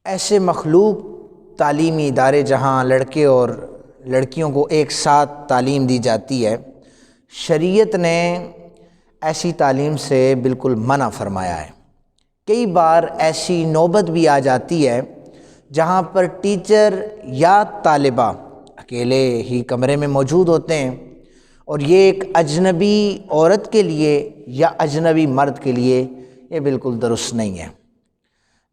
ایسے مخلوق تعلیمی ادارے جہاں لڑکے اور لڑکیوں کو ایک ساتھ تعلیم دی جاتی ہے، شریعت نے ایسی تعلیم سے بالکل منع فرمایا ہے۔ کئی بار ایسی نوبت بھی آ جاتی ہے جہاں پر ٹیچر یا طالبہ اکیلے ہی کمرے میں موجود ہوتے ہیں، اور یہ ایک اجنبی عورت کے لیے یا اجنبی مرد کے لیے یہ بالکل درست نہیں ہے۔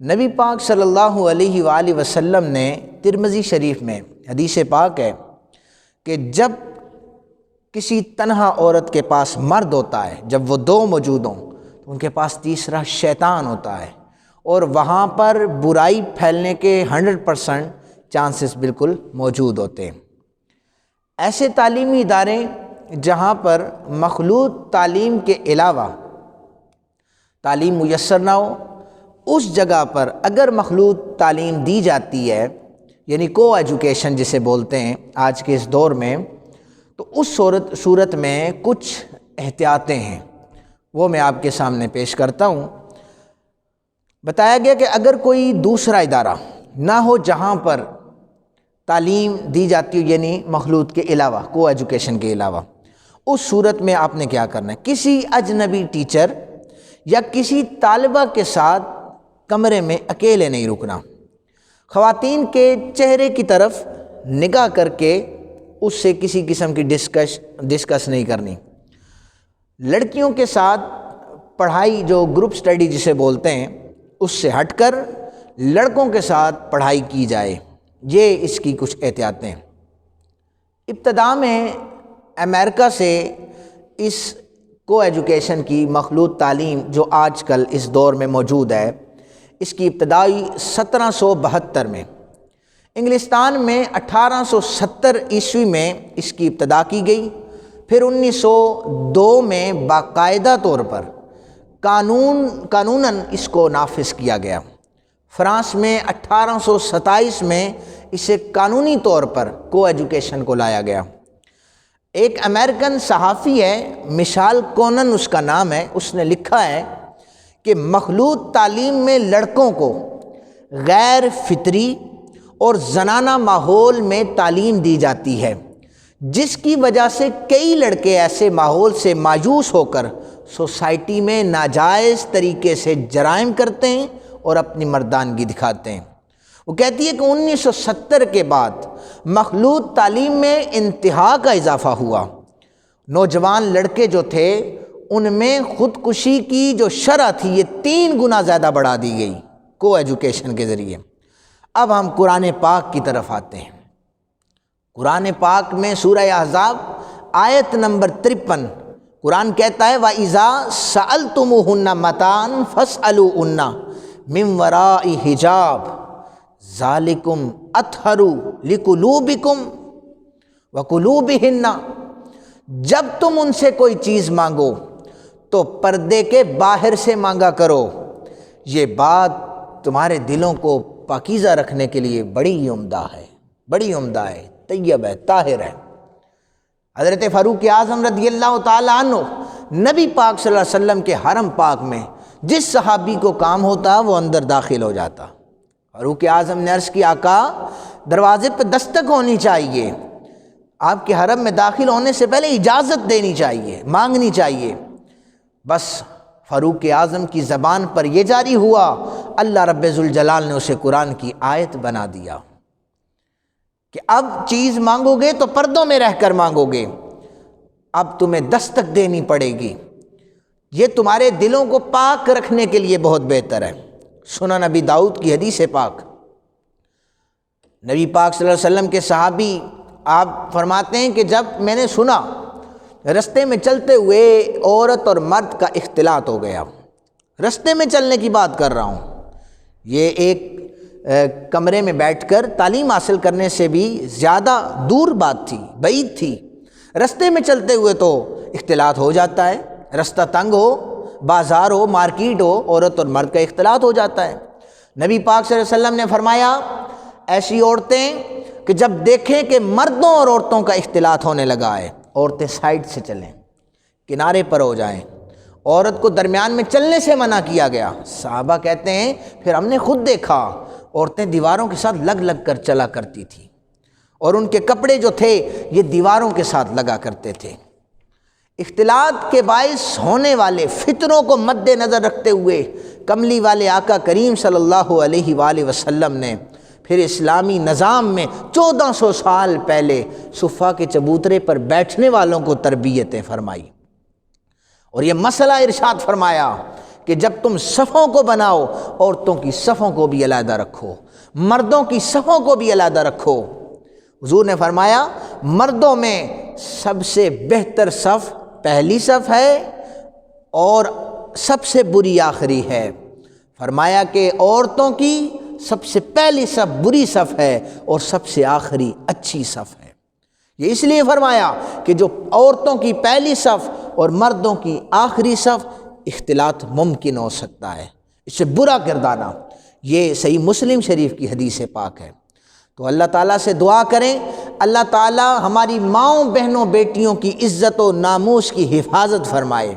نبی پاک صلی اللہ علیہ وآلہ وسلم نے ترمذی شریف میں حدیث پاک ہے کہ جب کسی تنہا عورت کے پاس مرد ہوتا ہے، جب وہ دو موجود ہوں تو ان کے پاس تیسرا شیطان ہوتا ہے، اور وہاں پر برائی پھیلنے کے 100% چانسز بالکل موجود ہوتے ہیں۔ ایسے تعلیمی ادارے جہاں پر مخلوط تعلیم کے علاوہ تعلیم میسر نہ ہو، اس جگہ پر اگر مخلوط تعلیم دی جاتی ہے، یعنی کو ایجوکیشن جسے بولتے ہیں آج کے اس دور میں، تو اس صورت میں کچھ احتیاطیں ہیں، وہ میں آپ کے سامنے پیش کرتا ہوں۔ بتایا گیا کہ اگر کوئی دوسرا ادارہ نہ ہو جہاں پر تعلیم دی جاتی ہو، یعنی مخلوط کے علاوہ، کو ایجوکیشن کے علاوہ، اس صورت میں آپ نے کیا کرنا ہے؟ کسی اجنبی ٹیچر یا کسی طالبہ کے ساتھ کمرے میں اکیلے نہیں رکنا، خواتین کے چہرے کی طرف نگاہ کر کے اس سے کسی قسم کی ڈسکس نہیں کرنی۔ لڑکیوں کے ساتھ پڑھائی، جو گروپ سٹڈی جسے بولتے ہیں، اس سے ہٹ کر لڑکوں کے ساتھ پڑھائی کی جائے، یہ اس کی کچھ احتیاطیں ہیں۔ ابتدا میں امریکہ سے اس کو ایجوکیشن کی مخلوط تعلیم جو آج کل اس دور میں موجود ہے، اس کی ابتدائی 1772 میں، انگلستان میں 1870 عیسوی میں اس کی ابتدا کی گئی، پھر 1902 میں باقاعدہ طور پر قانوناً اس کو نافذ کیا گیا۔ فرانس میں 1827 میں اسے قانونی طور پر کو ایجوکیشن کو لایا گیا۔ ایک امریکن صحافی ہے، مشال کونن اس کا نام ہے، اس نے لکھا ہے کہ مخلوط تعلیم میں لڑکوں کو غیر فطری اور زنانہ ماحول میں تعلیم دی جاتی ہے، جس کی وجہ سے کئی لڑکے ایسے ماحول سے مایوس ہو کر سوسائٹی میں ناجائز طریقے سے جرائم کرتے ہیں اور اپنی مردانگی دکھاتے ہیں۔ وہ کہتی ہے کہ 1970 کے بعد مخلوط تعلیم میں انتہا کا اضافہ ہوا، نوجوان لڑکے جو تھے ان میں خودکشی کی جو شرح تھی یہ 3 گنا زیادہ بڑھا دی گئی کو ایجوکیشن کے ذریعے۔ اب ہم قرآن پاک کی طرف آتے ہیں۔ قرآن پاک میں سورہ احزاب آیت نمبر 53 قرآن کہتا ہے وَإِذَا سَأَلْتُمُوهُنَّ مَتَاعًا فَاسْأَلُوهُنَّ مِنْ وَرَاءِ حِجَابٍ ذَلِكُمْ أَطْهَرُ لِقُلُوبِكُمْ وَقُلُوبِهِنَّ، جب تم ان سے کوئی چیز مانگو تو پردے کے باہر سے مانگا کرو، یہ بات تمہارے دلوں کو پاکیزہ رکھنے کے لیے بڑی عمدہ ہے، بڑی عمدہ ہے، طیب ہے، طاہر ہے۔ حضرت فاروق اعظم رضی اللہ تعالیٰ عنہ نبی پاک صلی اللہ علیہ وسلم کے حرم پاک میں جس صحابی کو کام ہوتا وہ اندر داخل ہو جاتا۔ فاروق اعظم نے عرض کی آقا دروازے پہ دستک ہونی چاہیے، آپ کے حرم میں داخل ہونے سے پہلے اجازت دینی چاہیے، مانگنی چاہیے۔ بس فاروق اعظم کی زبان پر یہ جاری ہوا، اللہ رب ذوالجلال نے اسے قرآن کی آیت بنا دیا کہ اب چیز مانگو گے تو پردوں میں رہ کر مانگو گے، اب تمہیں دستک دینی پڑے گی، یہ تمہارے دلوں کو پاک رکھنے کے لیے بہت بہتر ہے۔ سنن نبی داؤد کی حدیث پاک، نبی پاک صلی اللہ علیہ وسلم کے صحابی آپ فرماتے ہیں کہ جب میں نے سنا رستے میں چلتے ہوئے عورت اور مرد کا اختلاط ہو گیا، رستے میں چلنے کی بات کر رہا ہوں، یہ ایک کمرے میں بیٹھ کر تعلیم حاصل کرنے سے بھی زیادہ دور بات تھی، بعید تھی، رستے میں چلتے ہوئے تو اختلاط ہو جاتا ہے، رستہ تنگ ہو، بازار ہو، مارکیٹ ہو، عورت اور مرد کا اختلاط ہو جاتا ہے۔ نبی پاک صلی اللہ علیہ وسلم نے فرمایا ایسی عورتیں کہ جب دیکھیں کہ مردوں اور عورتوں کا اختلاط ہونے لگا ہے، عورتیں سائڈ سے چلیں، کنارے پر ہو جائیں، عورت کو درمیان میں چلنے سے منع کیا گیا۔ صحابہ کہتے ہیں پھر ہم نے خود دیکھا عورتیں دیواروں کے ساتھ لگ لگ کر چلا کرتی تھیں، اور ان کے کپڑے جو تھے یہ دیواروں کے ساتھ لگا کرتے تھے۔ اختلاط کے باعث ہونے والے فتنوں کو مد نظر رکھتے ہوئے کملی والے آقا کریم صلی اللہ علیہ وآلہ وسلم نے پھر اسلامی نظام میں 1400 سال پہلے صفہ کے چبوترے پر بیٹھنے والوں کو تربیتیں فرمائی، اور یہ مسئلہ ارشاد فرمایا کہ جب تم صفوں کو بناؤ، عورتوں کی صفوں کو بھی علیحدہ رکھو، مردوں کی صفوں کو بھی علیحدہ رکھو۔ حضور نے فرمایا مردوں میں سب سے بہتر صف پہلی صف ہے اور سب سے بری آخری ہے۔ فرمایا کہ عورتوں کی سب سے پہلی صف بری صف ہے اور سب سے آخری اچھی صف ہے۔ یہ اس لیے فرمایا کہ جو عورتوں کی پہلی صف اور مردوں کی آخری صف اختلاط ممکن ہو سکتا ہے، اس سے برا گردانا۔ یہ صحیح مسلم شریف کی حدیث پاک ہے۔ تو اللہ تعالیٰ سے دعا کریں اللہ تعالیٰ ہماری ماؤں بہنوں بیٹیوں کی عزت و ناموس کی حفاظت فرمائے۔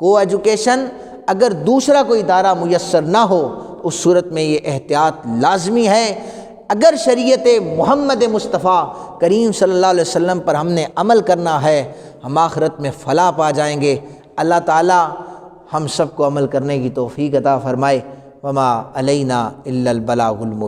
کو ایجوکیشن اگر دوسرا کوئی ادارہ میسر نہ ہو اس صورت میں یہ احتیاط لازمی ہے۔ اگر شریعت محمد مصطفیٰ کریم صلی اللہ علیہ وسلم پر ہم نے عمل کرنا ہے، ہم آخرت میں فلاح پا جائیں گے۔ اللہ تعالیٰ ہم سب کو عمل کرنے کی توفیق عطا فرمائے۔ وما علینا الا البلاغ المبین۔